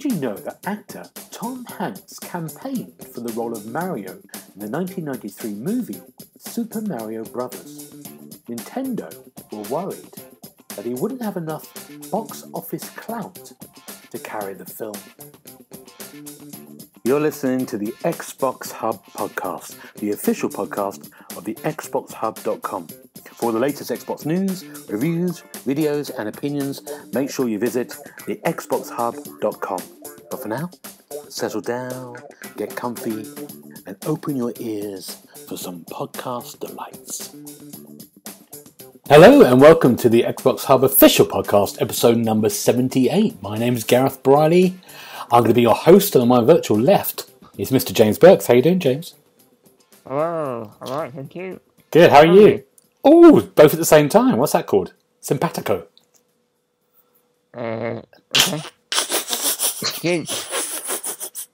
Did you know that actor Tom Hanks campaigned for the role of Mario in the 1993 movie Super Mario Bros.? Nintendo were worried that he wouldn't have enough box office clout to carry the film. You're listening to the Xbox Hub Podcast, the official podcast of TheXboxHub.com. For all the latest Xbox news, reviews, videos and opinions, make sure you visit TheXboxHub.com. But for now, settle down, get comfy, and open your ears for some podcast delights. Hello and welcome to the Xbox Hub Official Podcast, episode number 78. My name is Gareth Briley. I'm going to be your host, and on my virtual left is Mr. James Burks. How you doing, James? Hello. All right, thank you. Good. How are you? Oh, both at the same time. What's that called? Simpatico. Okay.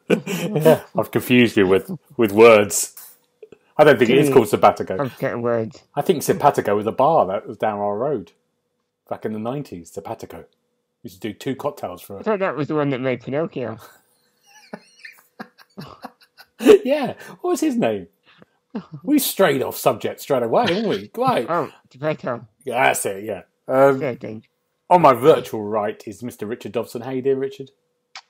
Yeah, I've confused you with words. I don't think it is called simpatico. I'm getting words. I think simpatico was a bar that was down our road back in the 90s. Simpatico. We used to do 2 cocktails for I it. thought that was the one that made Pinocchio. Yeah, what was his name? We strayed off subject straight away, didn't we? Right. Oh, Geppetto. Yeah, that's it, yeah. Third thing. On my virtual right is Mr. Richard Dobson. How you doing, Richard?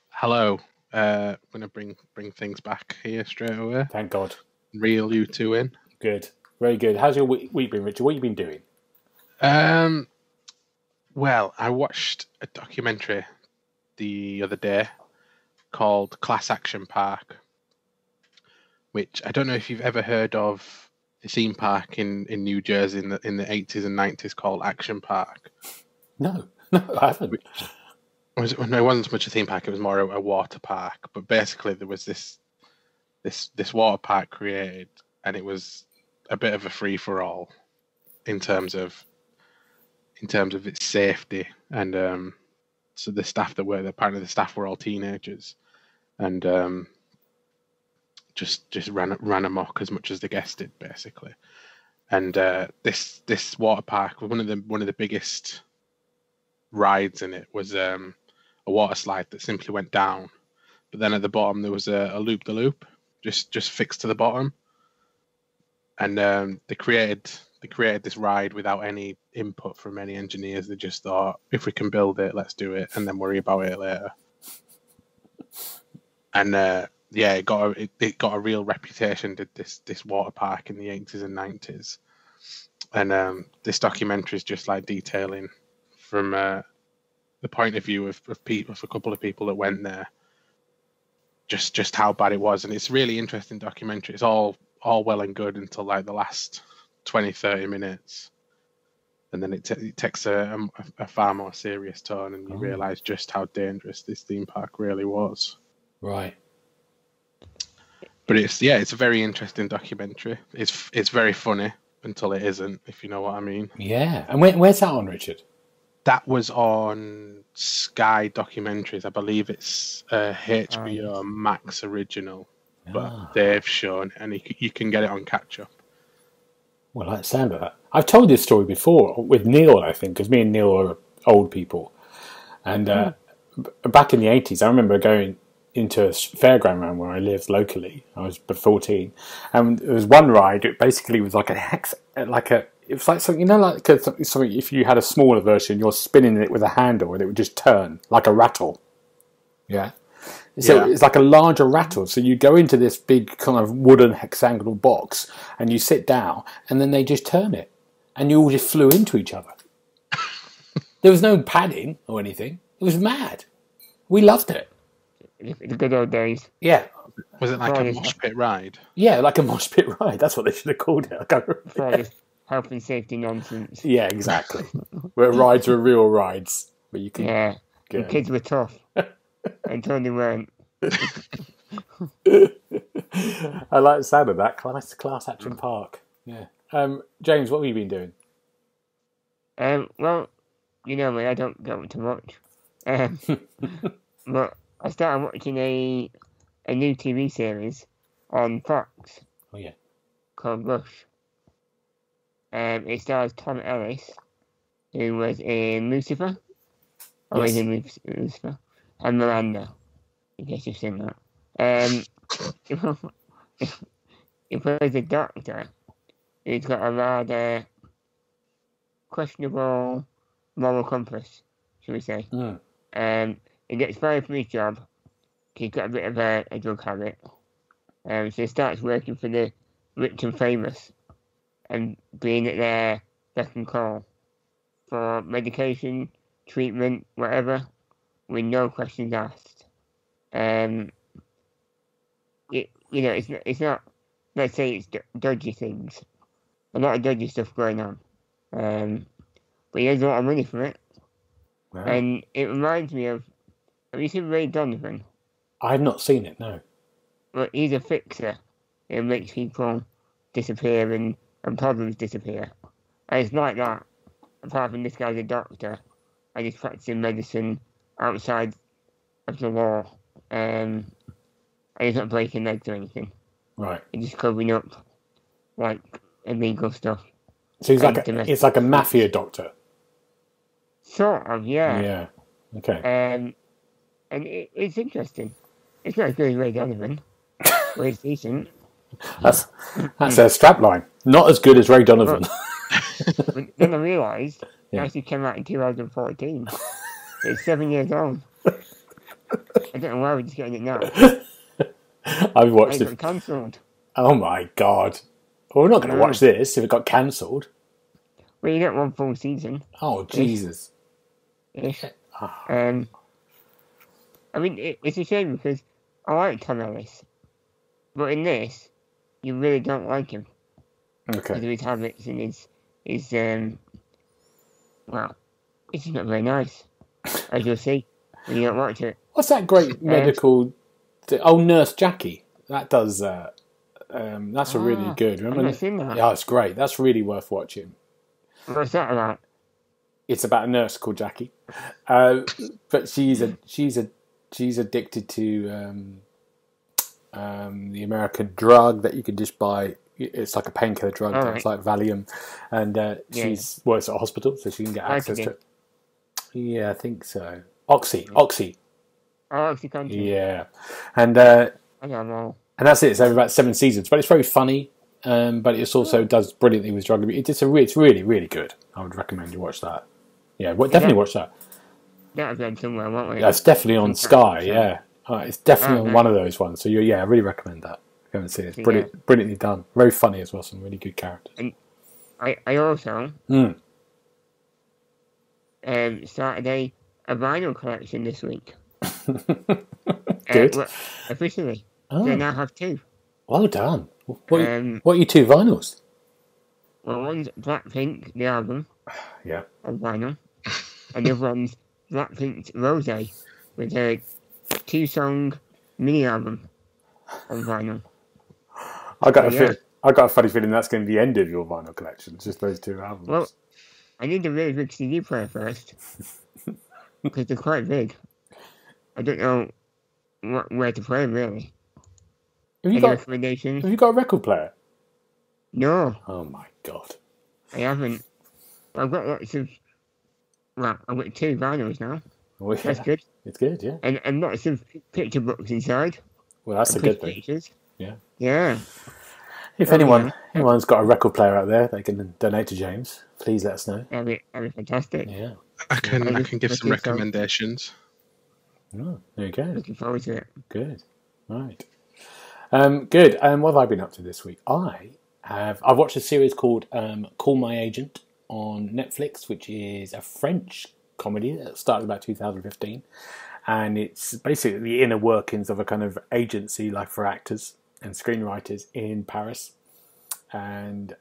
Hello. I'm going to bring things back here straight away. Thank God. Reel you two in. Good. Very good. How's your week been, Richard? What have you been doing? Well, I watched a documentary the other day called Class Action Park, which I don't know if you've ever heard of the theme park in New Jersey in the 80s and 90s called Action Park. No, I haven't. It wasn't so much a theme park; it was more a water park. But basically, there was this water park created, and it was a bit of a free for all in terms of its safety. And so the staff that were there, apparently the staff were all teenagers, and just ran amok as much as the guests did, basically. And this water park, one of the biggest rides in it was a water slide that simply went down, but then at the bottom there was a loop the loop just fixed to the bottom, and they created this ride without any input from any engineers. They just thought, if we can build it, let's do it and then worry about it later. And it got a real reputation, did this water park in the 80s and 90s. And this documentary is just like detailing from the point of view of people, of a couple of people that went there, just how bad it was. And it's a really interesting documentary. It's all well and good until like the last 20-30 minutes, and then it takes a far more serious tone, and you realise just how dangerous this theme park really was. Right. But it's a very interesting documentary. It's very funny until it isn't, if you know what I mean. Yeah. And where's that on, Richard? That was on Sky Documentaries. I believe it's a HBO Max original, but they've shown, and you can get it on catch up. Well, I like the sound of that. I've told this story before with Neil, I think, because me and Neil are old people. And back in the 80s, I remember going into a fairground round where I lived locally. I was 14. And there was one ride, it basically was like it was like something, something, if you had a smaller version, you're spinning it with a handle and it would just turn like a rattle. Yeah. So it's like a larger rattle. So you go into this big kind of wooden hexagonal box and you sit down and then they just turn it and you all just flew into each other. There was no padding or anything. It was mad. We loved it. The good old days. Yeah. Was it like a mosh pit ride? Yeah, like a mosh pit ride. That's what they should have called it. Health and safety nonsense. Yeah, exactly. Where rides were real rides. But you can. Yeah. The kids were tough. Until they weren't. I like the sound of that. Class Action Park. Yeah. James, what have you been doing? Well, you know me, I don't go too much. But I started watching a new TV series on Fox. Oh yeah. Called Rush. It stars Tom Ellis, who was in Lucifer. Yes. In Lucifer. And Miranda. I guess you've seen that. He plays a doctor who's got a rather questionable moral compass, shall we say. He gets fired from his job. He's got a bit of a drug habit. So he starts working for the rich and famous and being at their beck and call for medication, treatment, whatever, with no questions asked. It's not, let's say it's dodgy things. A lot of dodgy stuff going on. But he has a lot of money for it. Wow. And it reminds me of, have you seen Ray Donovan? I've not seen it, no. Well, he's a fixer. It makes people disappear and problems disappear. And it's like that. Apart from this guy's a doctor and he's practicing medicine outside of the law. And he's not breaking legs or anything. Right. He's just covering up like illegal stuff. So it's like a mafia doctor. Sort of, yeah. Yeah. Okay. And it's interesting. It's not as good as Ray Donovan, but it's decent. That's a strap line. Not as good as Ray Donovan. But then I realised it actually came out in 2014. It's 7 years old. I don't know why we're just getting it now. I've watched It it. got cancelled. Oh my god. Well, we're not going to watch this if it got cancelled. Well, you get one full season. Oh, Jesus. Ish. I mean, it's a shame because I like Tom Ellis. But in this, you really don't like him. Okay. Because of his habits and his well, it's just not very nice. As you'll see when you don't watch it. What's that great medical... Nurse Jackie. That does... that's a really good... Remember? I've not seen that. Yeah, it's great. That's really worth watching. What's that about? It's about a nurse called Jackie. But she's addicted to the American drug that you can just buy. It's like a painkiller drug. Right. It's like Valium. And she's works at a hospital, so she can get access to it. Yeah, I think so. Oxy. Oh, OxyContin. Yeah. And I don't know. and that's it. It's over about 7 seasons. But it's very funny. But it also does brilliantly with drug abuse. It's really, really good. I would recommend you watch that. Yeah, definitely watch that. That'll be on somewhere, won't we? Yeah, it's definitely on Sky, yeah. It's definitely on one of those ones. So, I really recommend that. Go and see it. It's brilliantly done. Very funny as well. Some really good characters. And I also started a vinyl collection this week. Good. Officially. So I now have 2. Well done. What are your 2 vinyls? Well, one's Blackpink, the album. Yeah. On vinyl. And the other one's Blackpink's Rose with a 2-song mini album on vinyl. I got a funny feeling that's going to be the end of your vinyl collection. Just those 2 albums. Well, I need a really big CD player first because they're quite big. I don't know where to play them really. Any recommendations? Have you got a record player? No. Oh my god. I haven't. I've got lots of. Well, I've got 2 vinyls now. Well, yeah. That's good. It's good, yeah. And lots of picture books inside. Well, that's a good thing. Pictures. Yeah. Yeah. If anyone's got a record player out there they can donate to James, please let us know. That'd be fantastic. Yeah. I can give some recommendations. Oh, there you go. Looking forward to it. Good. Right. Good. What have I been up to this week? I've watched a series called Call My Agent on Netflix, which is a French comedy that started about 2015, and it's basically the inner workings of a kind of agency like for actors and screenwriters in Paris, and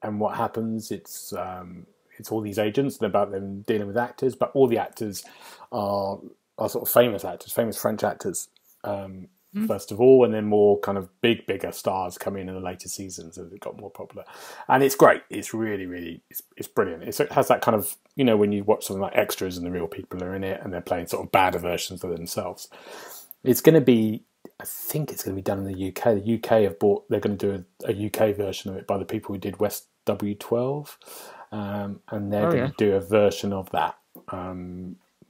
what happens. It's all these agents and about them dealing with actors, but all the actors are sort of famous famous French actors. First of all, and then more kind of bigger stars come in the later seasons as it got more popular. And it's great. It's really, it's brilliant. It has that kind of, when you watch something like Extras and the real people are in it and they're playing sort of badder versions of themselves. It's going to be, I think it's going to be done in the UK. The UK they're going to do a UK version of it by the people who did West W12. And they're going to do a version of that.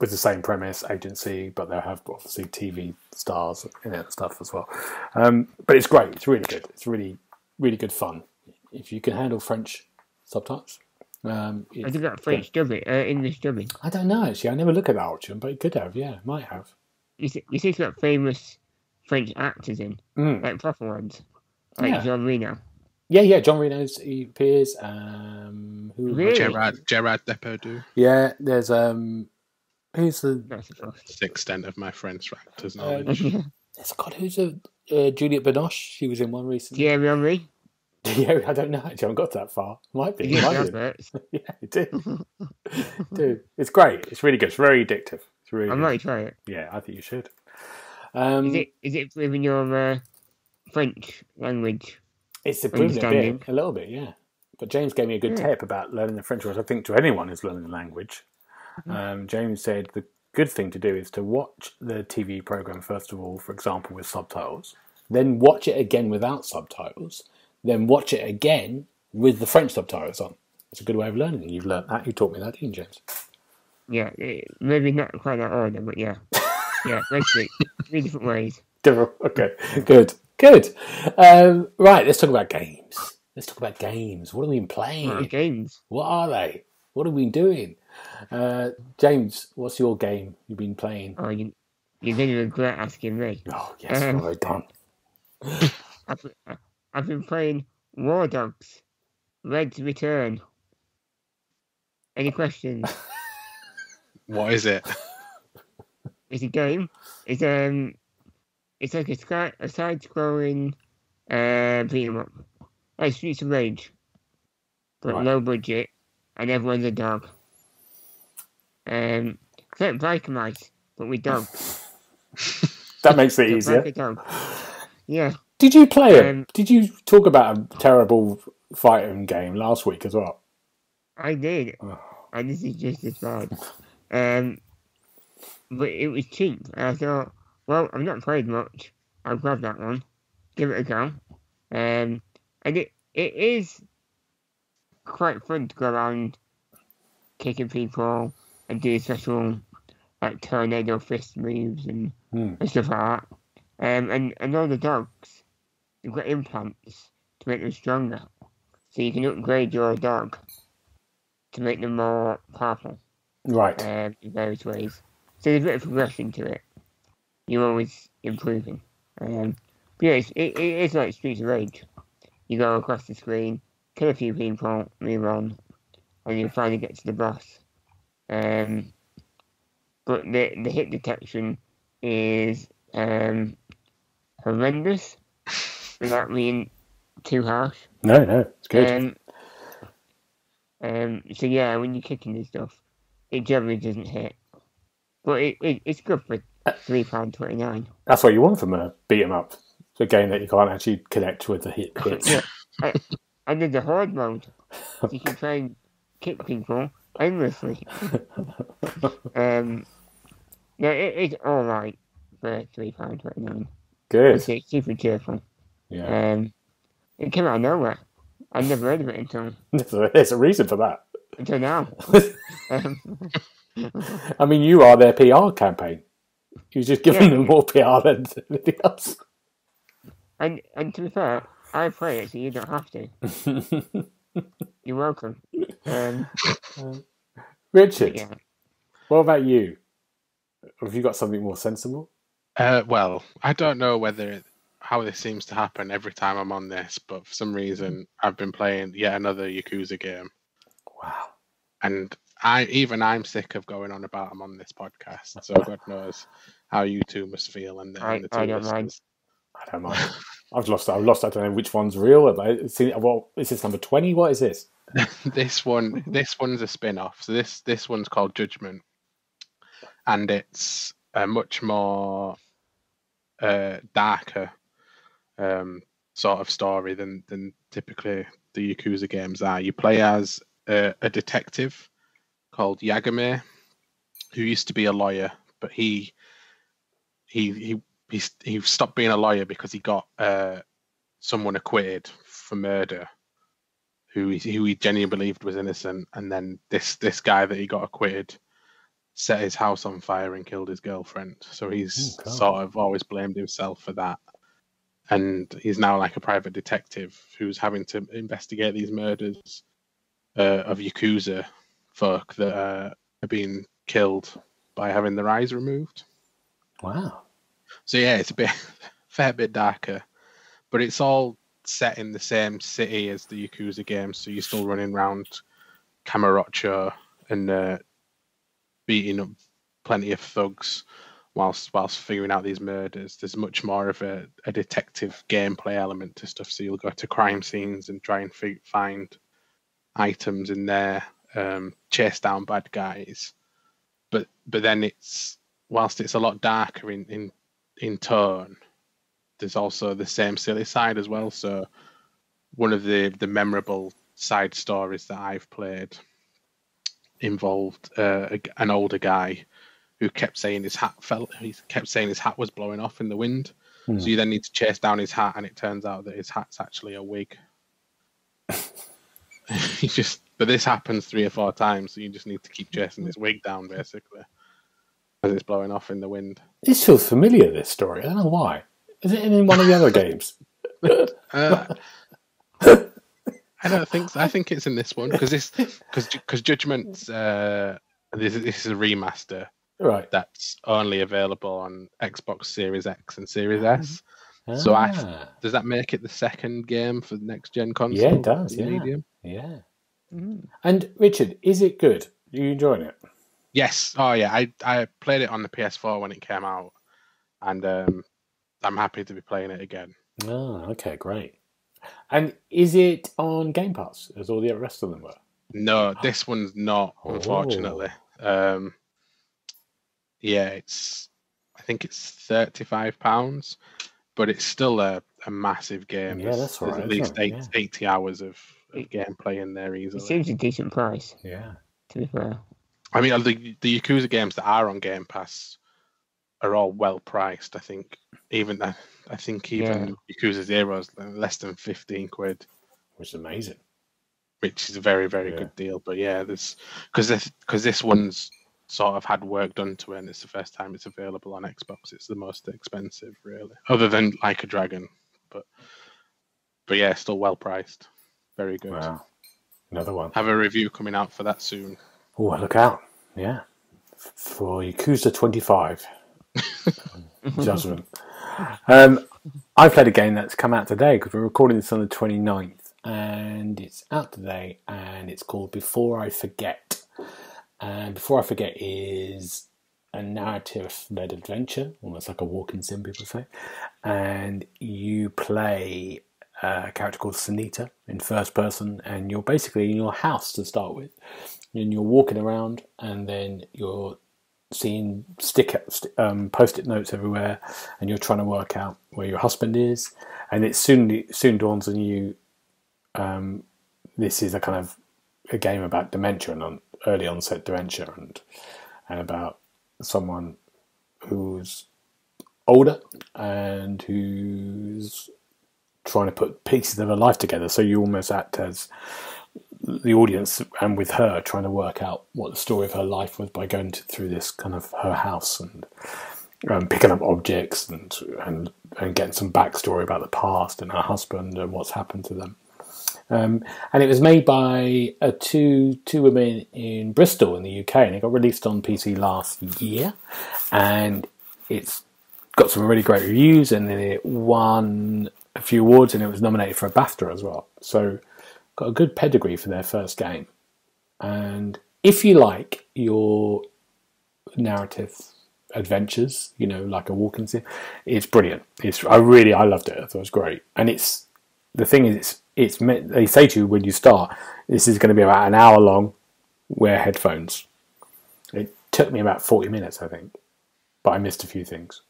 with the same premise, agency, but they'll have obviously TV stars in it and stuff as well. But it's great. It's really good. It's really, really good fun. If you can handle French subtitles. I think that French dubbing, English dubbing. I don't know, actually. I never look at that option, but it could have, yeah. Might have. You see it's got famous French actors in, like proper ones. Like Jean Reno. Yeah, John Reno's he appears. Really? Gerard Depardieu. Yeah, there's who's the extent of my French actors knowledge. There's who's Juliette Binoche? She was in one recently. Thierry Henry. Yeah, I don't know. I haven't got that far. Might be. Yeah, it did. Dude, it's great. It's really good. It's very addictive. It's really. I might try it. Yeah, I think you should. Is it improving your French language? It's improving a little bit, yeah. But James gave me a good tip about learning the French, which I think to anyone who's learning the language. James said the good thing to do is to watch the TV program first of all, for example, with subtitles, then watch it again without subtitles, then watch it again with the French subtitles on. It's a good way of learning, and you've learnt that. You taught me that, didn't you, James? Yeah, maybe not quite that order, but yeah. Yeah, basically, 3 different ways. Okay, good. Right, let's talk about games. What have we been playing? Games? What are they? What have we been doing? James, what's your game you've been playing? Oh, you're going to regret asking me. Oh, yes, well done. I've been playing War Dogs, Red's Return. Any questions? What is it? It's a game. It's like a side-scrolling beat 'em up, like Streets of Rage, but low budget, and everyone's a dog. It's like Biker Mice, but with dogs. That makes it easier. Like a dog. Yeah. Did you play it? Did you talk about a terrible fighting game last week as well? I did, and this is just as bad. But it was cheap, and I thought, well, I've not played much. I'll grab that one, give it a go. And it is quite fun to go around kicking people and do special like tornado fist moves and stuff like that. And all the dogs, you've got implants to make them stronger. So you can upgrade your dog to make them more powerful. Right. In various ways. So there's a bit of progression to it. You're always improving. But yeah, it is like Streets of Rage. You go across the screen, kill a few people, move on, and you finally get to the boss. But the hit detection is horrendous, without being too harsh. No, it's good. So yeah, when you're kicking and stuff, it generally doesn't hit. But it's good for £3.29. That's what you want from a beat 'em up. It's a game that you can't actually connect with the hits. Yeah. And there's a horde mode. So you can try and kick people endlessly. Yeah, it's alright for £3.29. Good. It's super cheerful. Yeah. It came out of nowhere. I never heard of it until... There's a reason for that. Until now. I mean, you are their PR campaign. You're just giving them more PR than anything else. And to be fair, I play it so you don't have to. You're welcome. Richard, what about you? Have you got something more sensible? Well, I don't know how this seems to happen every time I'm on this, but for some reason I've been playing yet another Yakuza game. Wow. And I'm sick of going on about them on this podcast, so God knows how you two must feel. And the two I don't mind. I don't mind. I've lost. I don't know which one's real. What is this, number 20? What is this? This one's a spin-off. So this one's called Judgment, and it's a much more darker sort of story than typically the Yakuza games are. You play as a detective called Yagami, who used to be a lawyer, but he stopped being a lawyer because he got someone acquitted for murder who he genuinely believed was innocent, and then this guy that he got acquitted set his house on fire and killed his girlfriend. So he's sort of always blamed himself for that. And he's now like a private detective who's having to investigate these murders of Yakuza folk that are being killed by having their eyes removed. Wow. So yeah, it's a fair bit darker, but it's all set in the same city as the Yakuza games. So you're still running around Kamurocho and beating up plenty of thugs whilst figuring out these murders. There's much more of a detective gameplay element to stuff. So you'll go to crime scenes and try and find items in there, chase down bad guys. But then whilst it's a lot darker in tone, there's also the same silly side as well. So one of the memorable side stories that I've played involved an older guy who kept saying his hat was blowing off in the wind. So you then need to chase down his hat, and it turns out that his hat's actually a wig. But this happens 3 or 4 times, so you just need to keep chasing this wig down, basically, as it's blowing off in the wind. This feels familiar, this story. I don't know why. Is it in one of the other games? I don't think so. I think it's in this one, because Judgment's this is a remaster. Right. That's only available on Xbox Series X and Series S. So does that make it the second game for the next gen console? Yeah, it does. Yeah. Medium? Yeah. And Richard, is it good? Are you enjoying it? Yes. Oh yeah. I played it on the PS4 when it came out, and I'm happy to be playing it again. Oh, okay, great. And is it on Game Pass, as all the rest of them were? No, this one's not, unfortunately. Yeah, I think it's £35, but it's still a massive game. Yeah, that's all right. There's at least 80 hours of gameplay in there easily. It seems a decent price. Yeah. To be fair. I mean, the Yakuza games that are on Game Pass are all well priced. I think even Yakuza 0 is less than 15 quid, which is amazing. Which is a very, very good deal. But yeah, because this one's sort of had work done to it, and it's the first time it's available on Xbox. It's the most expensive, really, other than Like a Dragon. But yeah, still well priced. Very good. Wow. Another one. Have a review coming out for that soon. Oh, look out. Yeah. For Yakuza 25. Judgment. I played a game that's come out today, because we're recording this on the 29th, and it's out today, and it's called Before I Forget. And Before I Forget is a narrative-led adventure, almost like a walking sim, people say. And you play a character called Sunita in first person, and you're basically in your house to start with. And you're walking around, and then you're seeing post-it notes everywhere, and you're trying to work out where your husband is. And it soon dawns on you, this is a kind of a game about dementia and early onset dementia, and about someone who's older and who's trying to put pieces of her life together. So you almost act as the audience, and with her trying to work out what the story of her life was by going through this kind of her house and picking up objects and getting some backstory about the past and her husband and what's happened to them. And it was made by two women in Bristol in the UK, and it got released on PC last year, and it's got some really great reviews, and then it won a few awards, and it was nominated for a BAFTA as well. So got a good pedigree for their first game. And if you like your narrative adventures, like a walking sim, it's brilliant. I loved it. I thought it was great. And the thing is, it's meant, they say to you when you start, this is going to be about an hour long, wear headphones. It took me about 40 minutes, I think, but I missed a few things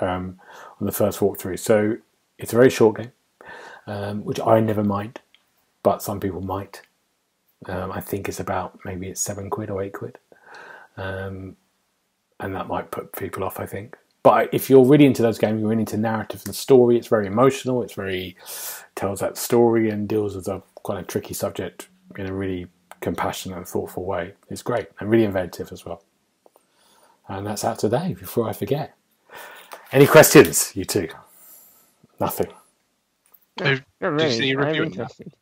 on the first walkthrough. So it's a very short game, which I never mind, but some people might. I think it's about, maybe it's 7 quid or 8 quid. And that might put people off, I think. But if you're really into those games, you're really into narrative and story, it's very emotional, tells that story and deals with a quite a tricky subject in a really compassionate and thoughtful way. It's great and really inventive as well. And that's out today, before I forget. Any questions, you two? Nothing. Not really. Did you see your I'm review? interested.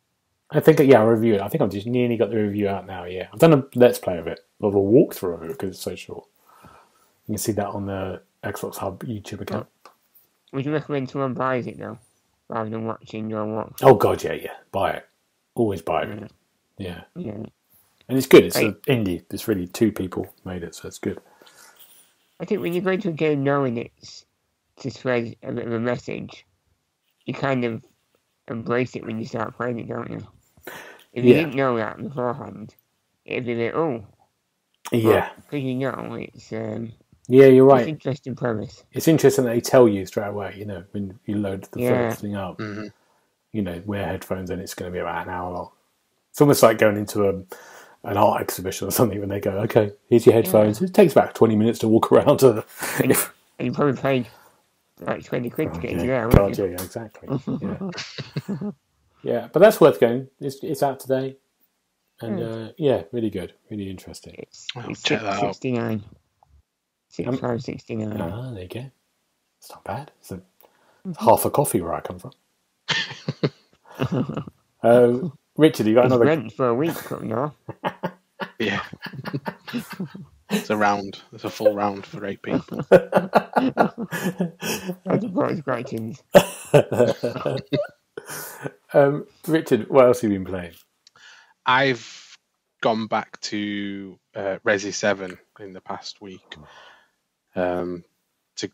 I think, I'll review it. I think I've just nearly got the review out now, yeah. I've done a Let's Play of it, or a walkthrough of it, because it's so short. You can see that on the Xbox Hub YouTube account. Would you recommend someone buys it, though, rather than watching your walkthrough? Oh, God, yeah. Buy it. Always buy it. Yeah. Yeah. And it's good. It's an indie. It's really 2 people made it, so it's good. I think when you go into a game knowing it's to spread a bit of a message, you kind of embrace it when you start playing it, don't you? If you didn't know that beforehand, it'd be like, oh. Yeah. Because you know, it's... yeah, you're right. It's an interesting premise. It's interesting that they tell you straight away, you know, when you load the first thing up, Mm-hmm. you know, wear headphones and it's going to be about an hour long. It's almost like going into an art exhibition or something when they go, okay, here's your headphones. It takes about 20 minutes to walk around. And you probably paid like 20 quid to get into there, God, yeah, exactly. Yeah. Yeah, but that's worth going. It's out today. And really good. Really interesting. It's check that out. 69. 65.69. Ah, there you go. It's not bad. It's half a coffee where I come from. Richard, you got another rent for a week coming off. Yeah. It's a full round for 8 people. I just got scratchings. Richard, what else have you been playing? I've gone back to Resi 7 in the past week to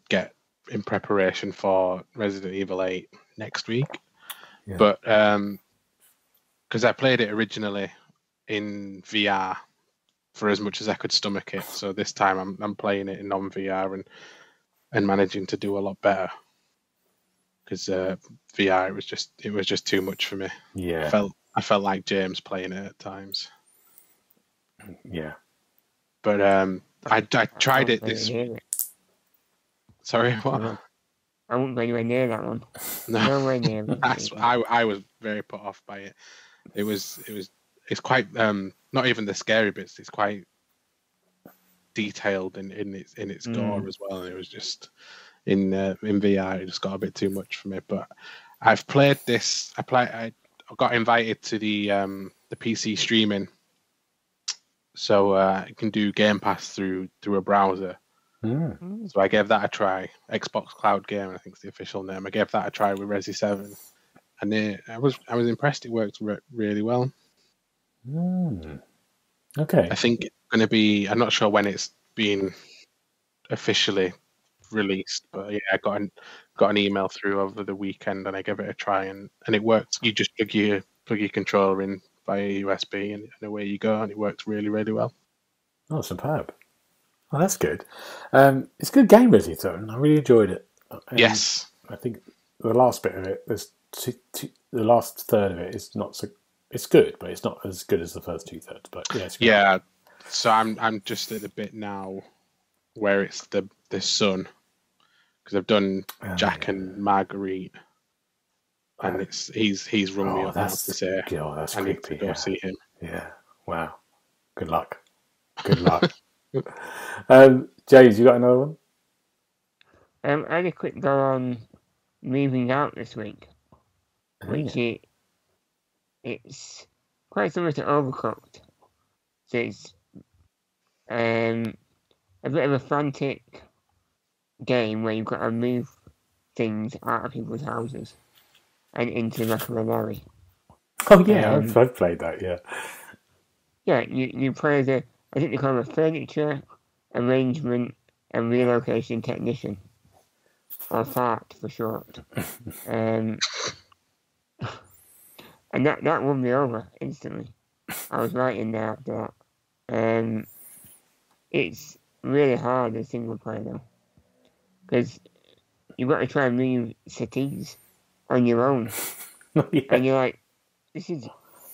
get in preparation for Resident Evil 8 next week. Yeah. But because I played it originally in VR for as much as I could stomach it, so this time I'm playing it in non-VR and managing to do a lot better. Because VR, it was just too much for me. Yeah, I felt like James playing it at times. Yeah, but I tried it this. Sorry, what? I wouldn't go anywhere near that one. No way near. I was very put off by it. It's quite not even the scary bits. It's quite detailed in its gore as well. And it was just in VR, it just got a bit too much for me. But I've played this. I got invited to the PC streaming, so I can do Game Pass through a browser. So I gave that a try. Xbox Cloud Game, I think is the official name. I gave that a try with Resi 7, and I was impressed. It worked really well. Okay. I think it's going to be. I'm not sure when it's been officially released, but yeah, I got an email through over the weekend, and I gave it a try, and it works. You just plug your controller in via USB, and away you go, and it works really well. Oh, superb! Oh, that's good. It's a good game, Resi 7. I really enjoyed it. Yes, I think the last bit of it, the last third of it is not so. It's good, but it's not as good as the first 2/3. But yeah, it's good. Yeah. So I'm just at the bit now where it's the son, because I've done Jack and Marguerite, and he's rung me up now to say that's I need creepy, to go see him. Yeah. Wow. Good luck. Good luck. James, you got another one? I had a quick go on Moving Out this week, which it's quite similar to Overcooked. So it's a bit of a frantic game where you've got to move things out of people's houses and into the back of a lorry. Oh yeah, I've played that. Yeah. Yeah, you play as I think they call him a furniture arrangement and relocation technician, or FART for short. And that won me over instantly. I was right in there after that. It's really hard as single player though, because you've got to try and move cities on your own, and you're like,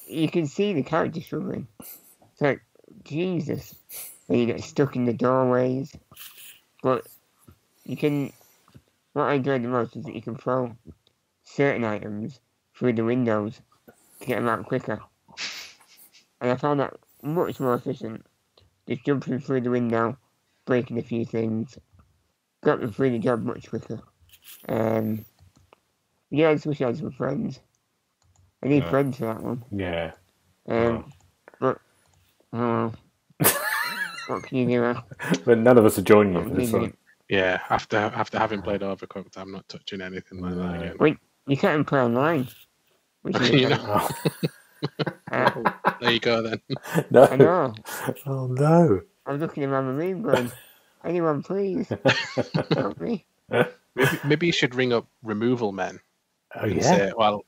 you can see the character struggling. It's like, Jesus, and you get stuck in the doorways. But what I enjoyed the most is that you can throw certain items through the windows to get them out quicker. And I found that much more efficient. Just jumping through the window breaking a few things. Got me through the job much quicker. Yeah, I just wish I had some friends. I need friends for that one. Yeah. But what can you do now? But none of us are joining you for this one. Yeah, after having played Overcooked, I'm not touching anything like that again. Wait, you can't play online. You know. There you go then. No. I know. Oh no. I'm looking around the room going, anyone please help me. Maybe you should ring up removal men and say, well,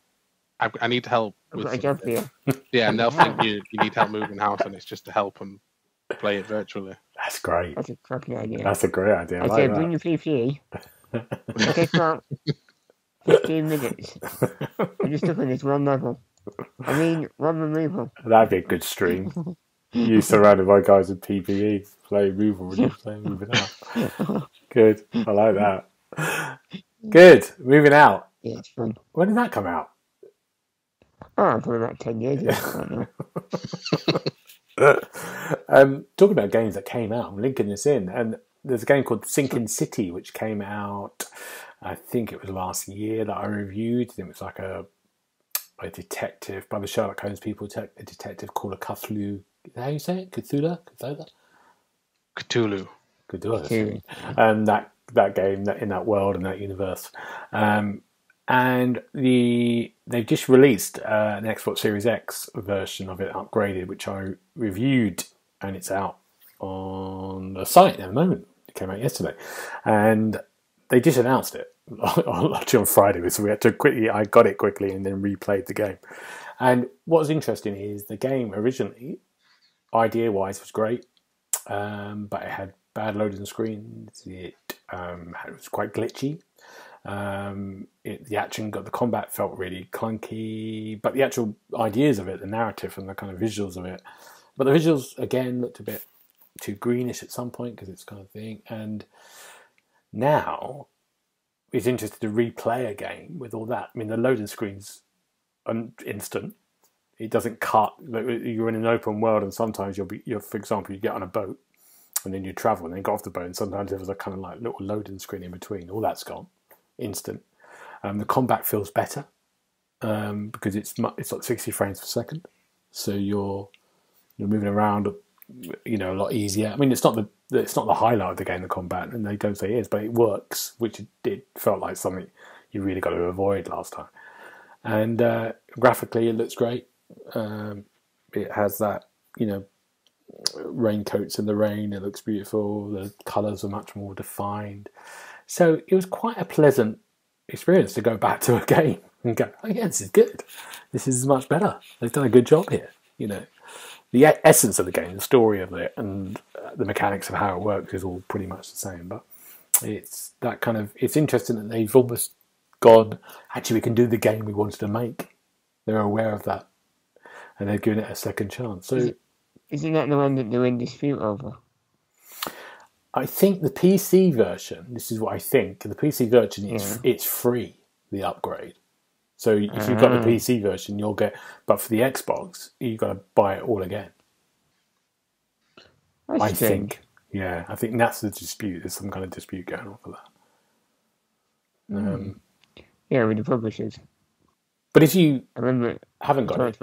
I need help I've with got a job for you. Yeah, and they'll think you need help moving house and it's just to help them play it virtually. That's great. That's a cracking idea. That's a great idea. I said, bring your PPE. It takes about 15 minutes. I'm just stuck on this one level. I mean, one removal. That'd be a good stream. You surrounded by guys with PPE, play removal, and you play moving out. Good. I like that. Good. Moving out. Yeah, it's fun. When did that come out? Oh, probably about 10 years ago. Talking about games that came out, I'm linking this in, and there's a game called Sinking City, which came out, I think it was last year that I reviewed. It was like a detective, by the Sherlock Holmes people, a detective called a Cthulhu. Is that how you say it? Cthulhu? Cthulhu. That game, that in that world and that universe. And they've just released an Xbox Series X version of it, upgraded, which I reviewed, and it's out on the site at the moment. It came out yesterday, and they just announced it actually on Friday, so we had to quickly. I got it quickly and then replayed the game. And what was interesting is the game originally, idea-wise, was great, but it had bad loading screens. It was quite glitchy. The combat felt really clunky, but the actual ideas of it, the narrative and the kind of visuals of it, but the visuals again looked a bit too greenish at some point because it's kind of thing. And now it's interesting to replay a game with all that. I mean, the loading screen's instant. It doesn't cut. You're in an open world, and sometimes you're for example, you get on a boat and then you travel and then get off the boat, and sometimes there was a kind of like little loading screen in between. All that's gone. Instant. The combat feels better because it's like 60 frames per second, so you're moving around, a lot easier. I mean, it's not the highlight of the game, the combat, and they don't say it is, but it works, which it felt like something you really got to avoid last time. And graphically, it looks great. It has that raincoats in the rain. It looks beautiful. The colours are much more defined. So it was quite a pleasant experience to go back to a game and go, oh yeah, this is good. This is much better. They've done a good job here. The essence of the game, the story of it, and the mechanics of how it works is all pretty much the same. But it's interesting that they've almost gone, actually, we can do the game we wanted to make. They're aware of that, and they've given it a second chance. So, isn't that the one that they're in dispute over? I think the PC version, this is what I think, the PC version, it's free, the upgrade. So if you've got the PC version, you'll get, but for the Xbox, you've got to buy it all again. I think. Yeah, I think that's the dispute. There's some kind of dispute going on for that. Yeah, with the publishers. But if you haven't got it,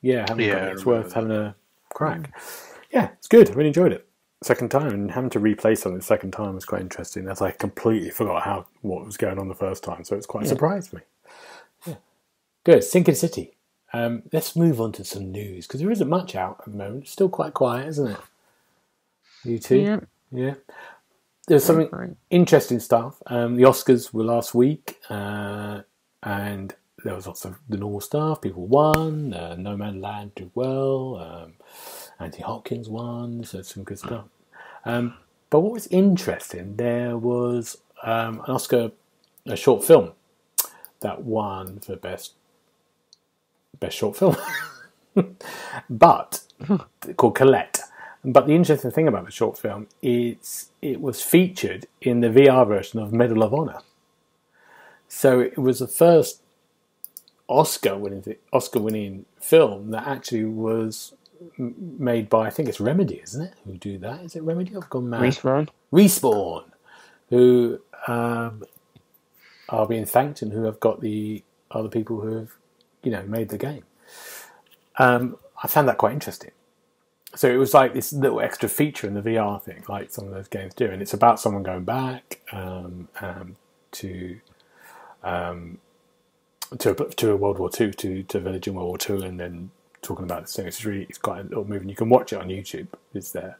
it's worth having a crack. Yeah, it's good. I really enjoyed it. Second time, and having to replay something the second time was quite interesting, as I completely forgot what was going on the first time, so it's quite surprised me. Yeah. Good. Sinking City. Let's move on to some news, because there isn't much out at the moment. It's still quite quiet, isn't it? You too? Yeah. There's some interesting stuff. The Oscars were last week, and there was lots of the normal stuff. People won. No Man Land did well. Anthony Hopkins won, so some good stuff. But what was interesting, there was an Oscar, a short film that won for best short film, but called Colette. But the interesting thing about the short film is it was featured in the VR version of Medal of Honor. So it was the first Oscar-winning film that actually was made by, I think it's Remedy, isn't it? Who do that? Is it Remedy? I've gone mad. Respawn, who are being thanked and who have got the other people who have, made the game. I found that quite interesting. So it was like this little extra feature in the VR thing, like some of those games do, and it's about someone going back to a World War II, to a village in World War II, and then talking about this thing. It's quite a little movie. You can watch it on YouTube. It's there.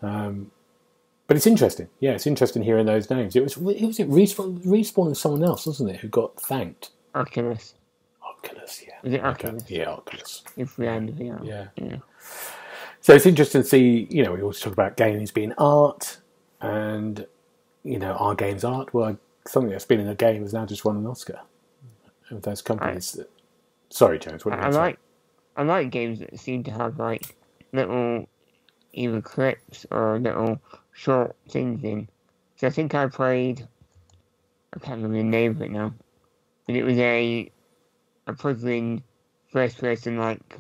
But it's interesting. Yeah, it's interesting hearing those names. It was Respawn and someone else, wasn't it, who got thanked? Oculus, yeah. Was it Oculus? Yeah, Oculus. If we had VR. Yeah. So it's interesting to see, we always talk about games being art and, are games art? Well, something that's been in a game has now just won an Oscar. And with those companies Sorry, James, what do you say? I like games that seem to have, like, little either clips or little short things in. So I think I can't remember the name of it now, but it was a puzzling first-person, like,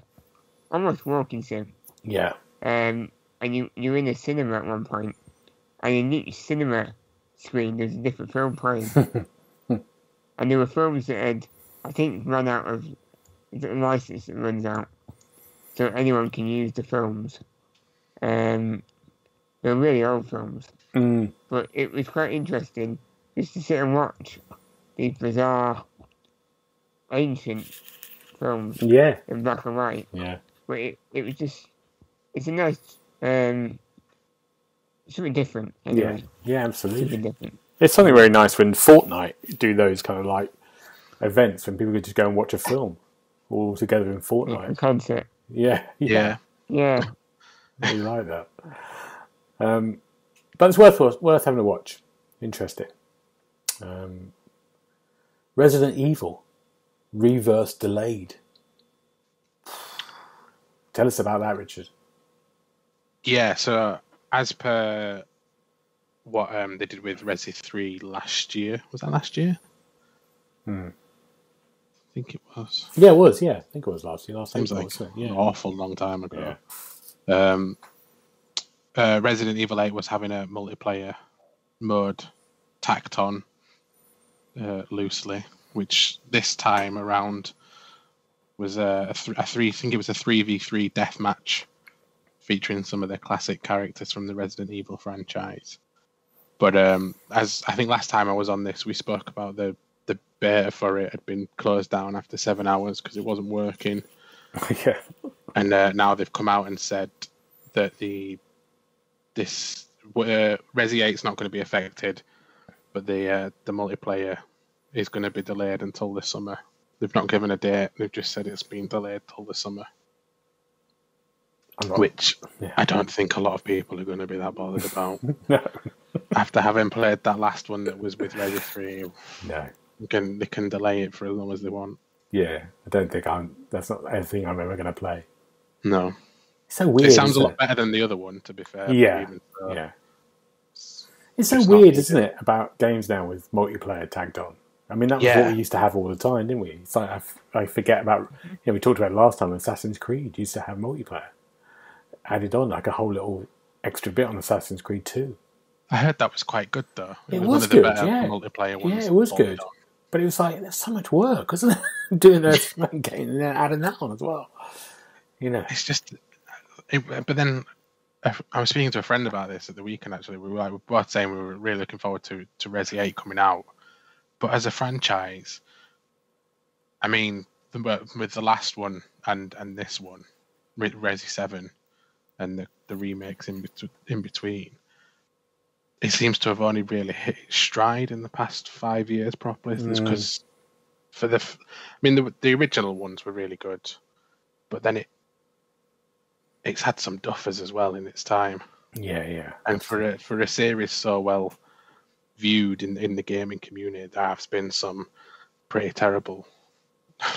almost walking sim. Yeah. And you're in a cinema at one point, and in each cinema screen there's a different film playing. And there were films that had, I think, run out of the license that runs out, so anyone can use the films. They're really old films, but it was quite interesting just to sit and watch these bizarre, ancient films. Yeah. In black and white. Yeah. But it was just, it's a nice, something different. Anyway. Yeah, absolutely. Something different. It's something very nice when Fortnite do those kind of like events when people could just go and watch a film all together in Fortnite. A concert. Yeah. Yeah. I really like that. But it's worth having a watch. Interesting. Resident Evil Reverse delayed. Tell us about that, Richard. Yeah, so as per what they did with Resi 3 last year, was that last year? I think it was. Yeah, it was. Yeah, I think it was last year. Seems April, like an awful long time ago. Yeah. Resident Evil 8 was having a multiplayer mode tacked on loosely, which this time around was I think it was a 3v3 deathmatch featuring some of the classic characters from the Resident Evil franchise. But as I think last time I was on this, we spoke about the beta for it had been closed down after 7 hours because it wasn't working. Yeah. And now they've come out and said that this Resi 8 is not going to be affected, but the multiplayer is going to be delayed until the summer. They've not given a date. They've just said it's been delayed till the summer. Which I don't think a lot of people are going to be that bothered about. No. After having played that last one that was with Resi 3, No. they can delay it for as long as they want. Yeah, I don't think that's not anything I'm ever going to play. No. It's so weird. It sounds a lot better than the other one, to be fair. Yeah. So, it's so weird, isn't it, about games now with multiplayer tagged on? I mean, that was what we used to have all the time, didn't we? It's like I forget about. We talked about it last time. Assassin's Creed used to have multiplayer added on, like a whole little extra bit on Assassin's Creed 2. I heard that was quite good, though. It was was one of the good, better yeah. multiplayer ones. Yeah, it was good. But it was like, there's so much work, isn't it? Doing a game and then adding that on as well. It's just. But then I was speaking to a friend about this at the weekend, actually. We were both saying we were really looking forward to Resi 8 coming out. But as a franchise, I mean, with the last one and this one, Resi 7, and the remakes in between, it seems to have only really hit its stride in the past 5 years properly. Because the original ones were really good, but then it's had some duffers as well in its time. Yeah. And for a series so well viewed in the gaming community, there have been some pretty terrible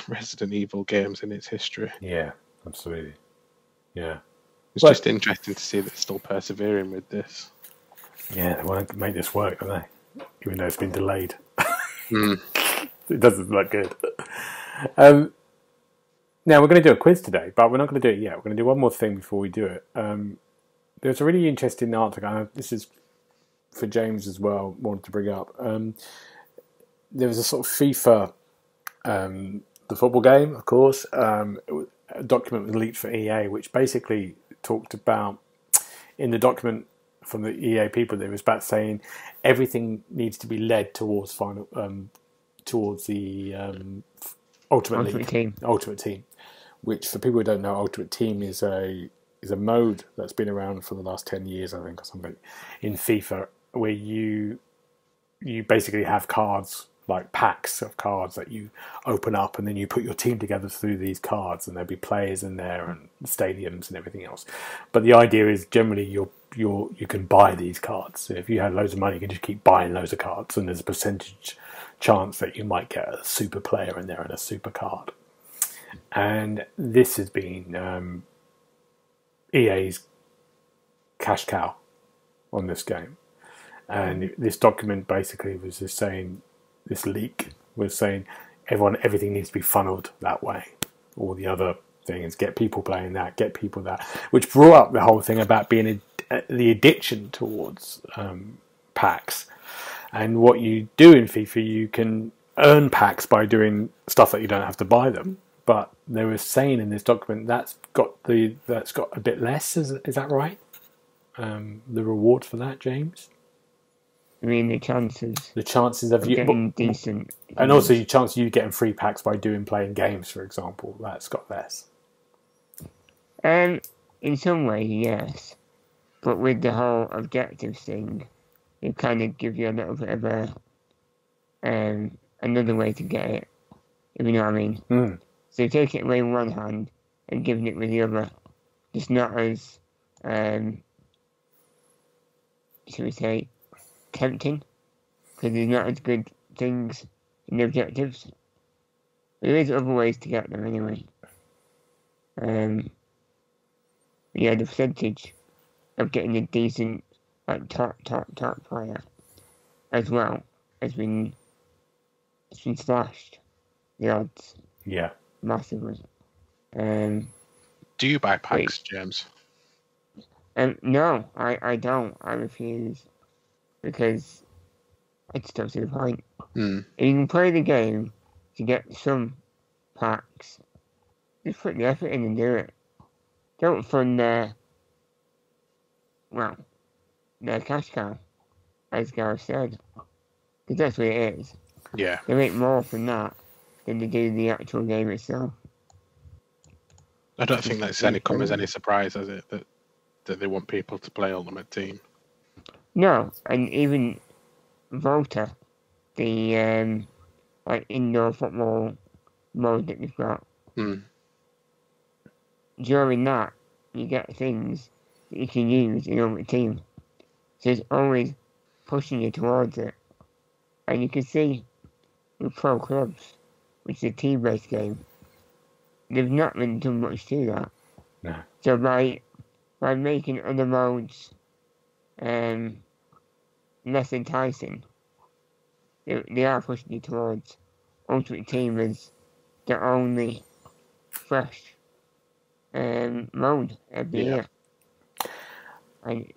Resident Evil games in its history. Yeah, absolutely. Yeah. It's just interesting to see that it's still persevering with this. Yeah, they want to make this work, don't they? Even though it's been delayed. It doesn't look good. Now, we're going to do a quiz today, but we're not going to do it yet. We're going to do one more thing before we do it. There's a really interesting article. This is for James as well, wanted to bring up. There was a sort of FIFA, the football game, of course. A document was leaked for EA, which basically talked about, in the document from the EA people, it was about saying everything needs to be led towards towards the Ultimate Team, which for people who don't know, Ultimate Team is a mode that's been around for the last 10 years, I think, or something, in FIFA, where you basically have cards, like packs of cards that you open up, and then you put your team together through these cards, and there'll be players in there and stadiums and everything else. But the idea is generally you can buy these cards. So if you had loads of money, you can just keep buying loads of cards, and there's a percentage chance that you might get a super player in there and a super card. And this has been EA's cash cow on this game. And this document basically was just saying, this leak was saying everything needs to be funneled that way. All the other things, get people playing that, get people that, which brought up the whole thing about being the addiction towards packs. And what you do in FIFA, you can earn packs by doing stuff that you don't have to buy them. But they were saying in this document that's got a bit less. Is that right? The reward for that, James? I mean, the chances of you getting decent, and also the chance of you getting free packs by playing games, for example, that's got less. In some way, yes, but with the whole objectives thing, it kind of gives you a little bit of another way to get it, if you know what I mean. Mm. So you take it away with one hand and giving it with the other, it's not as should we say, tempting, because there's not as good things in the objectives. There is other ways to get them anyway. The percentage of getting a decent, like top player as well has been slashed. The odds, yeah, massively. Do you buy packs, James? No, I don't. I refuse. Because I just don't see the point. Mm. If you can play the game to get some packs, just put the effort in and do it. Don't fund their cash cow, as Gareth said. Because that's what it is. Yeah. They make more from that than they do the actual game itself. I don't think that's come as any surprise, has it, that they want people to play Ultimate Team. No, and even Volta, the indoor football mode that we've got. Mm. During that, you get things that you can use in your team. So it's always pushing you towards it. And you can see with pro clubs, which is a team-based game, they've not really done much to that. No. So by making other modes less enticing, they are pushing you towards Ultimate Team as the only fresh mode every year. And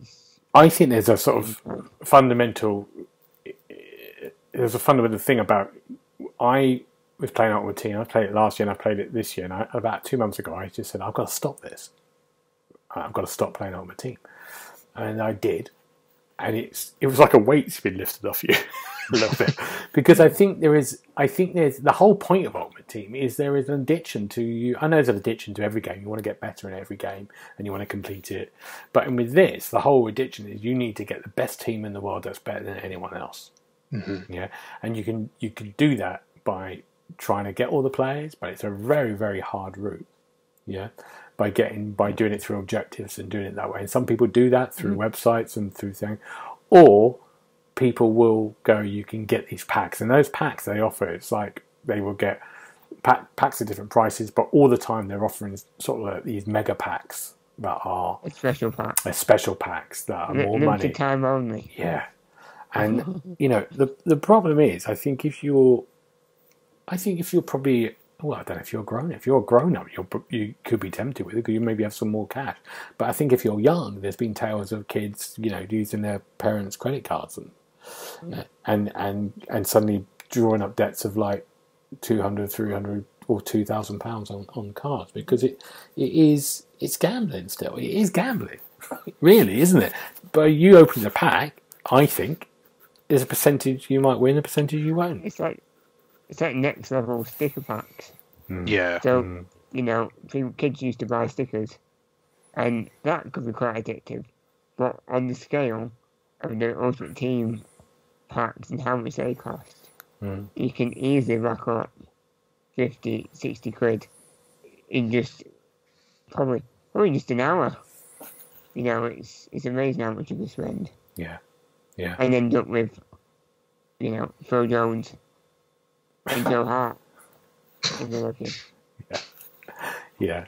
I think there's a sort of fundamental thing about, I was playing Ultimate Team. I played it last year and I played it this year, and about 2 months ago I just said, I've got to stop this. I've got to stop playing Ultimate Team. And I did. And it was like a weight's been lifted off you a little bit, because I think there's the whole point of Ultimate Team is there is an addiction to you. I know there's an addiction to every game. You want to get better in every game and you want to complete it. But with this, the whole addiction is you need to get the best team in the world that's better than anyone else. Mm-hmm. Yeah, and you can do that by trying to get all the players, but it's a very, very hard route. Yeah. By doing it through objectives and doing it that way. And some people do that through websites and through things. Or people will go, you can get these packs. And those packs they offer, it's like they will get packs at different prices, but all the time they're offering sort of like these mega packs that are... special packs that are more money. Limited time only. Yeah. And, the problem is, I think if you're probably Well, I don't know if you're grown. If you're a grown up, you could be tempted with it because you maybe have some more cash. But I think if you're young, there's been tales of kids, using their parents' credit cards and suddenly drawing up debts of like 200, 300, or £2,000 on cards because it's gambling still. It is gambling, really, isn't it? But you open a pack, I think there's a percentage you might win, a percentage you won't. It's like next level sticker packs. Yeah. So, kids used to buy stickers, and that could be quite addictive. But on the scale of the Ultimate Team packs and how much they cost, you can easily rack up 50, 60 quid in just probably just an hour. It's amazing how much you can spend. Yeah. And end up with, Phil Jones and Joe Hart. Yeah.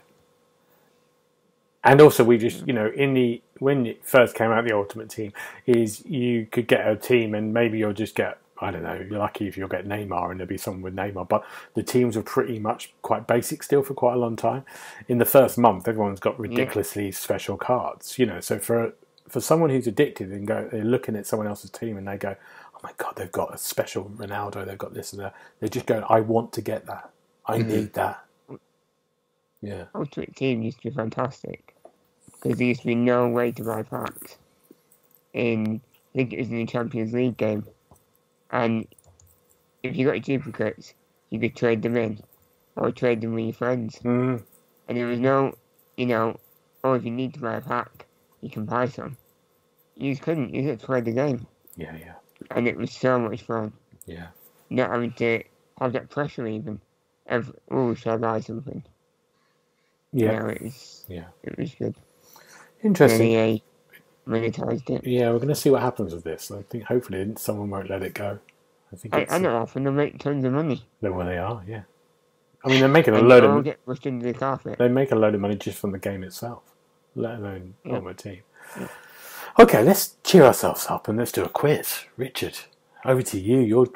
And also, we just, when it first came out, the Ultimate Team, is you could get a team and maybe you'll just get, I don't know, you're lucky if you'll get Neymar and there'll be someone with Neymar. But the teams were pretty much quite basic still for quite a long time. In the first month, everyone's got ridiculously special cards, So for someone who's addicted and they're looking at someone else's team and they go, oh my God, they've got a special Ronaldo, they've got this and that. They just go, I want to get that. I need that. Yeah. Ultimate Team used to be fantastic because there used to be no way to buy packs. I think it was in the Champions League game. And if you got duplicates, you could trade them in or trade them with your friends. Mm. And there was no, if you need to buy a pack, you can buy some. You just couldn't. You had to play the game. Yeah. And it was so much fun. Yeah. Not having to have that pressure even of, should I buy something? Yeah. It was good. Interesting. And EA monetized it. Yeah, we're going to see what happens with this. I think hopefully someone won't let it go. I know often they make tons of money. Well, they are, yeah. I mean, they're making a load of money. Get pushed into the carpet. They make a load of money just from the game itself, let alone Ultimate Team. Yeah. Okay, let's cheer ourselves up and let's do a quiz. Richard, over to you.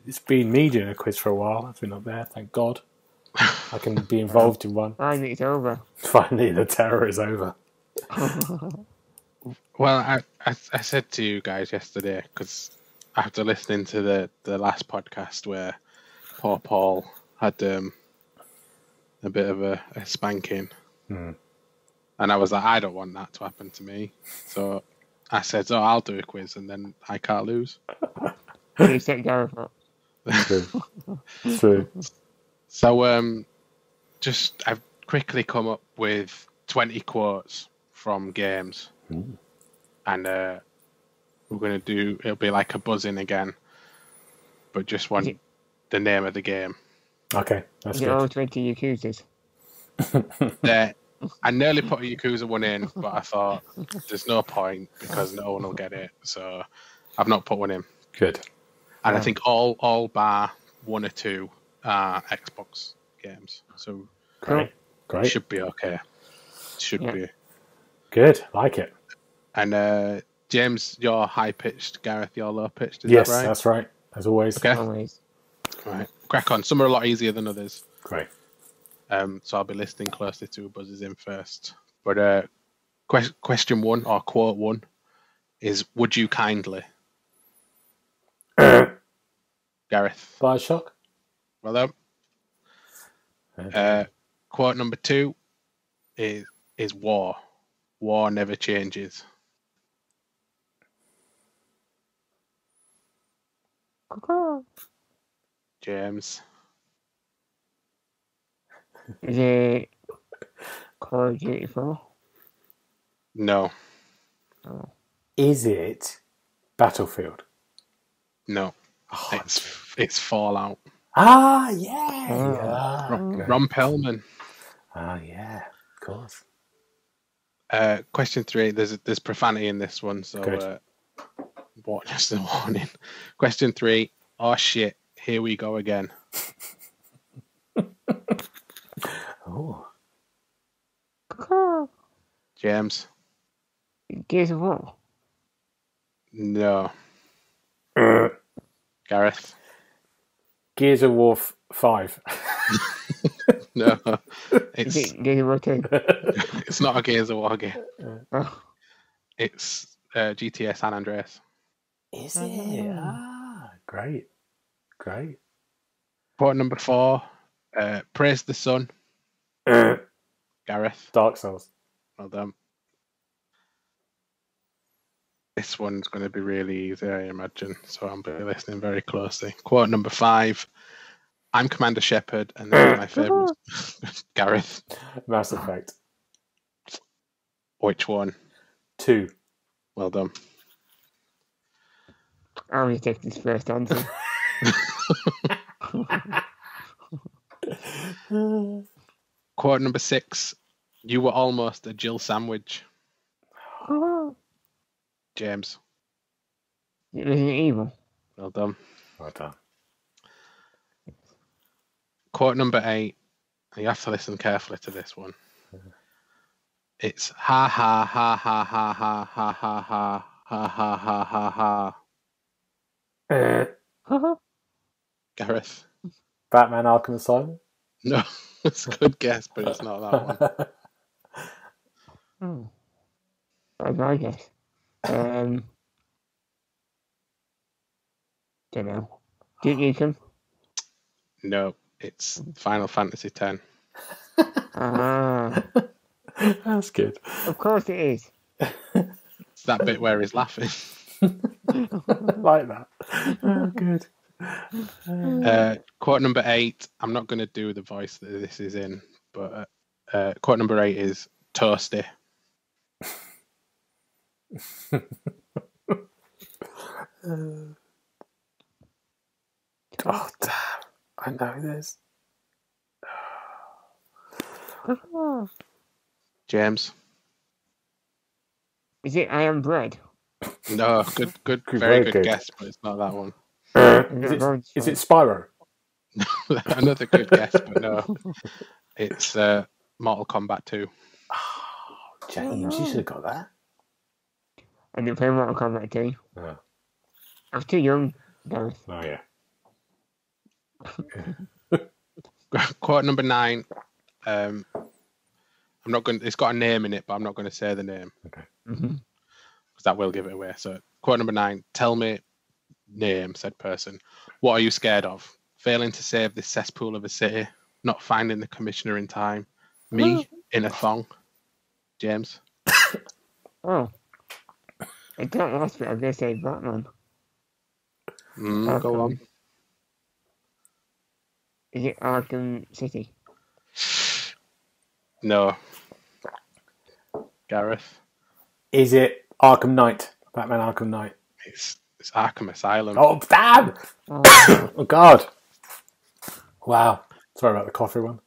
It's been me doing a quiz for a while. I've been up there, thank God. I can be involved in one. Finally, it's over. Finally, the terror is over. Well, I said to you guys yesterday, because after listening to the last podcast where poor Paul had a bit of a spanking, and I was like, I don't want that to happen to me. So I said, I'll do a quiz, and then I can't lose. You set Gareth up. True. So I've quickly come up with 20 quotes from games. And we're going to it'll be like a buzzing again, but just want the name of the game. Okay, that's good. All 20 Yakuzas. I nearly put a Yakuza one in, but I thought there's no point because no one will get it. So I've not put one in. Good. And I think all bar one or two are Xbox games. So Great. Should be okay. Should be. Good, like it. And James, you're high-pitched. Gareth, you're low-pitched. Is yes, that right? That's right. As always. Okay. Always. Right. Crack on. Some are a lot easier than others. Great. So I'll be listening closely to who buzzes in first. But question one, or quote one, is, would you kindly? Gareth. Bioshock? Well done. Okay. Quote number two is war. War never changes. James. Is it Call of Duty 4? No. Oh. Is it Battlefield? No. Oh, it's Fallout. Ah, yeah. Ron Perlman. Ah, yeah. Of course. Question three. There's profanity in this one, so just a warning. Question three. Oh shit! Here we go again. Oh. James. Gears of War. No. Gareth. Gears of War 5. No, Is it's it Gears of War 2? it's not a Gears of War game. Oh. It's GTA San Andreas. Is it? Great. Quote number 4. Praise the sun. Gareth. Dark Souls. Well done. This one's going to be really easy, I imagine, so I'll be listening very closely. Quote number 5. I'm Commander Shepard, and this is my favourite. Gareth. Mass Effect. Which one? 2. Well done. I'm going to take this first answer. Quote number 6. You were almost a Jill sandwich. James. Resident Evil. Well done. Well done. Quote number 8. You have to listen carefully to this one. It's ha ha ha ha ha ha ha ha ha ha ha ha ha ha. Gareth. Batman Arkham Asylum? No, it's a good guess, but it's not that one. I guess. Don't know. Duke Nukem? No, it's Final Fantasy X. That's good. Of course it is. It's that bit where he's laughing. Like that. Oh, good. Quote number 8. I'm not going to do the voice that this is in, but quote number 8 is toasty. Oh, damn. I know this. James. Is it I Am Bread? No, good, very good guess, but it's not that one. Is it Spyro? Another good guess, but no. It's Mortal Kombat 2. Oh, James, you should have got that. I didn't play Mortal Kombat 2. Oh. I was too young, Gareth. Oh, yeah. Quote number 9. I'm not going. It's got a name in it, but I'm not going to say the name. Okay. Because that will give it away. So, quote number 9. Tell me, name said person. What are you scared of? Failing to save this cesspool of a city. Not finding the commissioner in time. Me in a thong. James. Oh. I don't last bit. I'm going to say Batman. Go on. Is it Arkham City? No. Gareth. Is it Arkham Knight? Batman Arkham Knight? It's Arkham Asylum. Oh, damn! Oh, God. Wow. Sorry about the coffee one.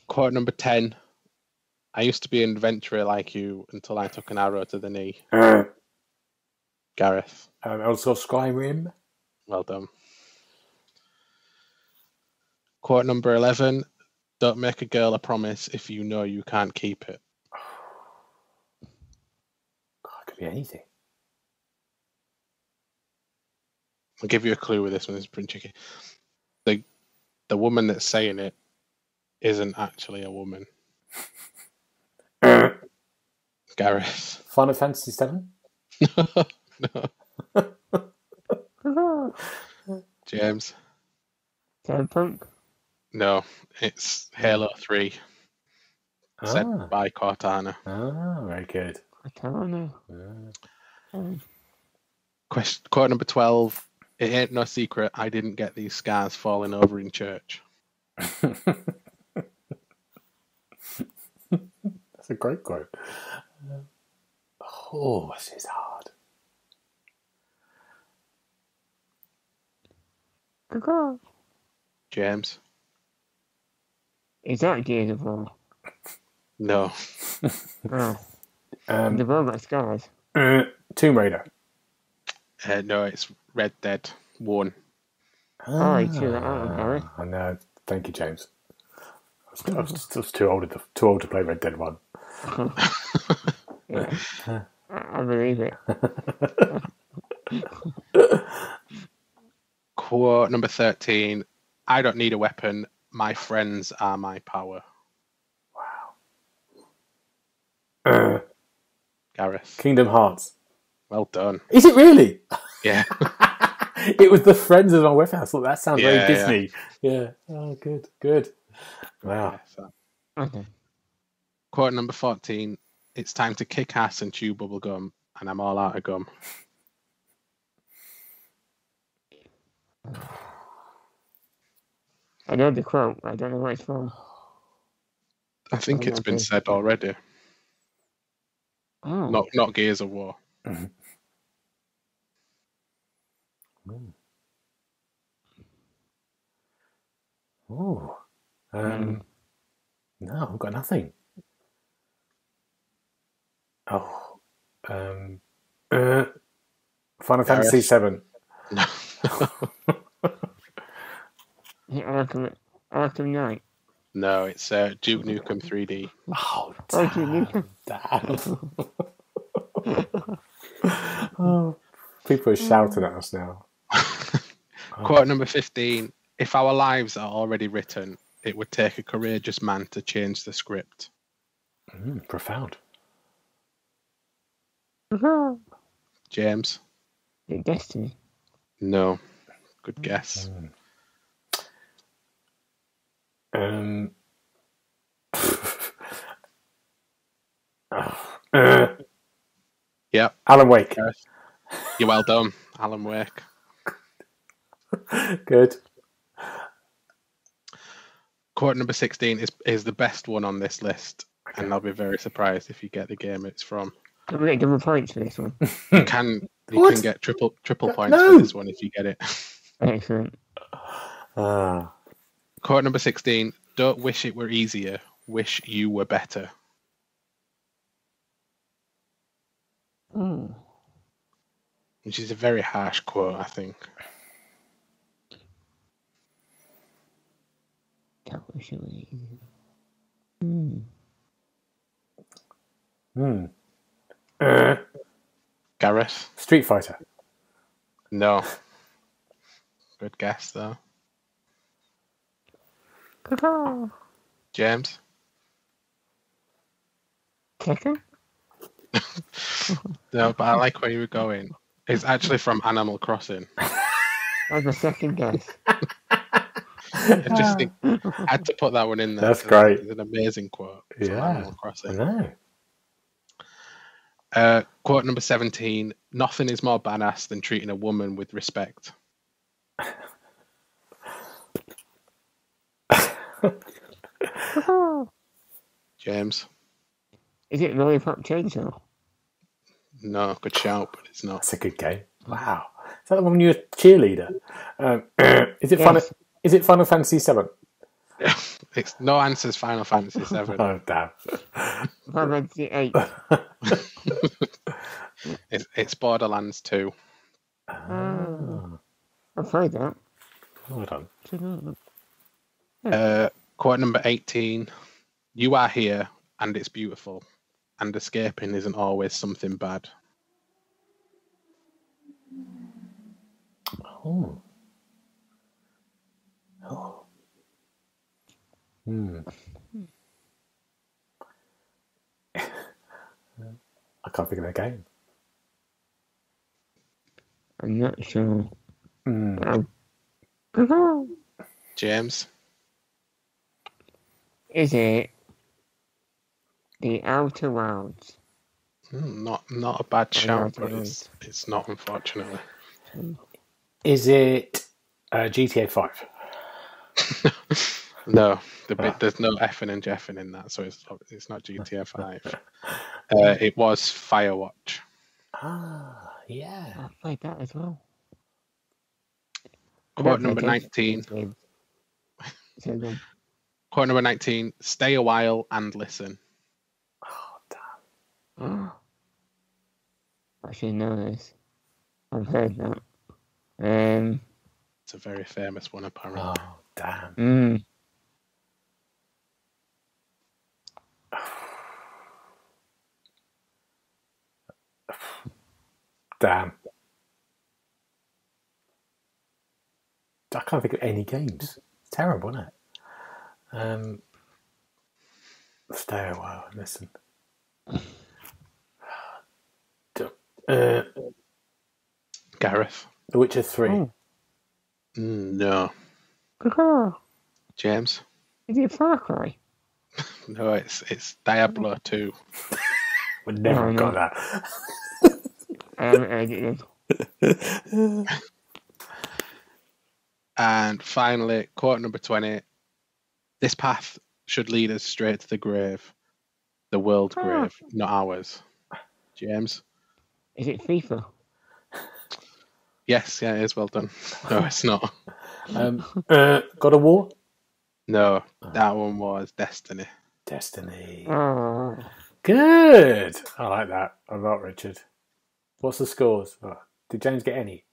Quote number 10. I used to be an adventurer like you until I took an arrow to the knee. Gareth. Also Skyrim. Well done. Quote number 11. Don't make a girl a promise if you know you can't keep it. God, it could be anything. I'll give you a clue with this one. It's pretty tricky. The woman that's saying it isn't actually a woman. Gareth. Final Fantasy VII? No. James. Cyberpunk? No, it's Halo 3. Said by Cortana. Ah, very good. Cortana. Quote number 12. It ain't no secret I didn't get these scars falling over in church. That's a great quote. Oh, this is hard. James. Is that Gears of War? No. Oh. The robot scars. Tomb Raider. No, it's Red Dead 1. Oh, I threw that out, Harry. I know. Thank you, James. I was too old to play Red Dead 1. Yeah. I believe it. Quote number 13. I don't need a weapon. My friends are my power. Wow. Gareth. Kingdom Hearts. Well done. Is it really? Yeah. It was the friends of my weapon. I thought that sounds very Yeah, Disney. Yeah. Oh, good. Wow. Okay. Quote number 14. It's time to kick ass and chew bubble gum, and I'm all out of gum. I know the quote, but I don't know where it's from. I think it's been said already. Oh. Not Gears of War. Oh. No, I've got nothing. Oh. Final Fantasy VII. No. Arkham Knight. No, it's Duke Nukem 3D. Oh, Oh, Duke Nukem. damn. Oh, people are shouting at us now. Quote number 15. If our lives are already written, it would take a courageous man to change the script. Profound. James? Destiny. No. Good guess. Yep. Alan Wake. You're well done, Alan Wake. Good. Quote number 16 is the best one on this list, and I'll be very surprised if you get the game it's from. Can we get double points for this one? You can get triple points for this one if you get it. Excellent. Quote number 16. Don't wish it were easier. Wish you were better. Which is a very harsh quote, I think. Don't wish it were easier. Gareth? Street Fighter. No. Good guess, though. James? Tekken? No, but I like where you were going. It's actually from Animal Crossing. That's my second guess. I just think I had to put that one in there. That's great. It's an amazing quote from Animal Crossing. I know. Quote number 17. Nothing is more badass than treating a woman with respect. James? Is it Lollipop Chainsaw? No, good shout, but it's not. That's a good game. Wow. Is that the one when you're a cheerleader? Is it Yes. Is it Final Fantasy VII? It's no answers. Final Fantasy 7. Oh, damn. Final Fantasy 8. It's Borderlands 2. I've heard that. Well done. Quote number 18. You are here, and it's beautiful, and escaping isn't always something bad. Oh. I can't think of a game. I'm not sure. James? Is it The Outer Wilds? Not a bad shout, but it's not, unfortunately. Is it GTA 5? No, there's no effing and jeffing in that, so it's not GTA 5. It was Firewatch. Yeah. I played that as well. Quote number 19. Quote number 19. Stay a while and listen. Oh, damn. I should know this. I've heard that. It's a very famous one, apparently. Oh, damn. Damn. I can't think of any games. It's terrible, isn't it? Stay a while and listen. Gareth. The Witcher 3. Oh. No. James. Is it Far Cry? No, it's Diablo 2. Would never have got that. I haven't heard it then. And finally, quote number 20. This path should lead us straight to the grave. The world's grave, not ours. James? Is it FIFA? Yes, yeah, it is. Well done. No, it's not. God of War? No, that one was Destiny. Destiny. Oh. Good. I like that a lot, Richard. What's the scores? Oh, did James get any?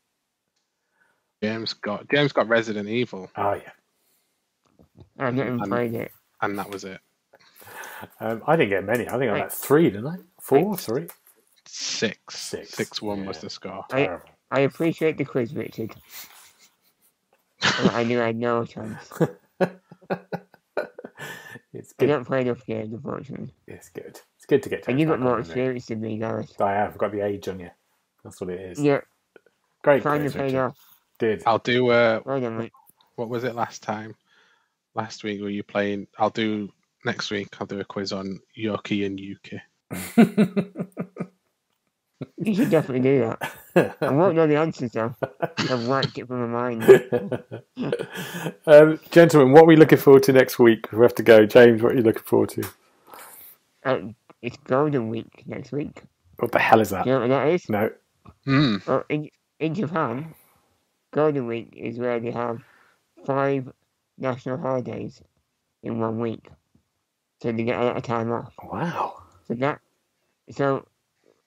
James got Resident Evil. Oh, yeah. I've not even played it. And that was it. I didn't get many. I think I got 3, didn't I? 4, 3? 6. 6-1 was the score. I appreciate the quiz, Richard. I knew I had no chance. It's I good. don't play enough games, unfortunately. It's good. It's good to get to. And you've got more experience than me, Gareth. I have. I've got the age on you. That's what it is. Yeah. Great Finally quiz, paid Richard. off. Did. I'll do. Well done, mate. What was it last time? Last week were you playing? I'll do next week. I'll do a quiz on Yoki and Yuki. You should definitely do that. I won't know the answers though. I've wiped it from my mind. Gentlemen, what are we looking forward to next week? We have to go. James, what are you looking forward to? It's Golden Week next week. What the hell is that? Do you know what that is? No. Well, in Japan, Golden Week is where they have 5 national holidays in 1 week. So they get a lot of time off. Wow. So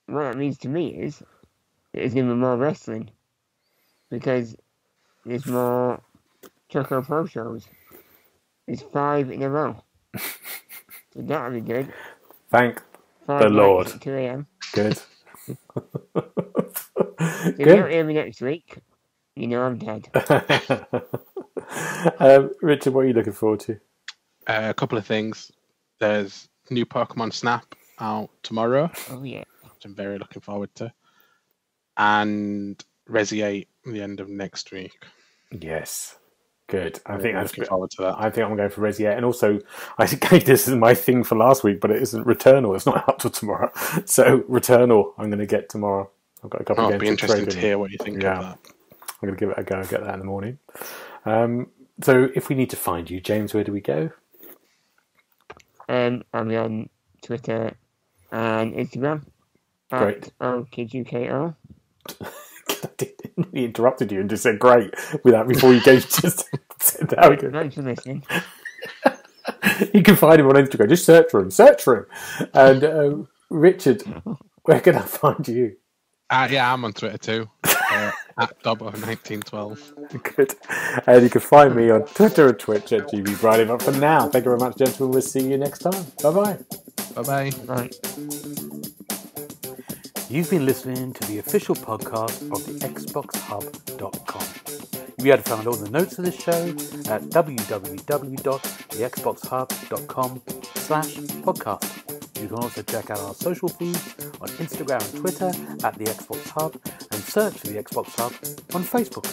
what that means to me is there's going to be more wrestling because there's more Choco Pro shows. There's 5 in a row. So that'll be good. Thank 5 the Lord. At 2 a.m. Good. If you don't hear me next week, you know I'm dead. Richard, what are you looking forward to? A couple of things. There's new Pokemon Snap out tomorrow. Oh, yeah. Which I'm very looking forward to. And Resi 8 at the end of next week. Yes. Good. I think that's looking good. forward to that. I think I'm going for Resi 8. And also, I gave this as my thing for last week, but it isn't Returnal. It's not out till tomorrow. So, Returnal, I'm going to get tomorrow. I've got a couple of games. It'll be interesting to hear what you think of that. I'm going to give it a go and get that in the morning. So, if we need to find you, James, where do we go? I'm on Twitter and Instagram. Great. KidUKO. I interrupted you and just said great before you gave just said that. Thanks for listening. You can find him on Instagram. Just search for him. And Richard, where can I find you? Yeah, I'm on Twitter too. At Dobbo1912. Good. And you can find me on Twitter and Twitch at GB Friday. But for now, thank you very much, gentlemen. We'll see you next time. Bye-bye. Bye-bye. Bye. You've been listening to the official podcast of TheXboxHub.com. You'll be able to find all the notes of this show at www.thexboxhub.com/podcast. You can also check out our social feeds on Instagram and Twitter at The Xbox Hub and search for The Xbox Hub on Facebook.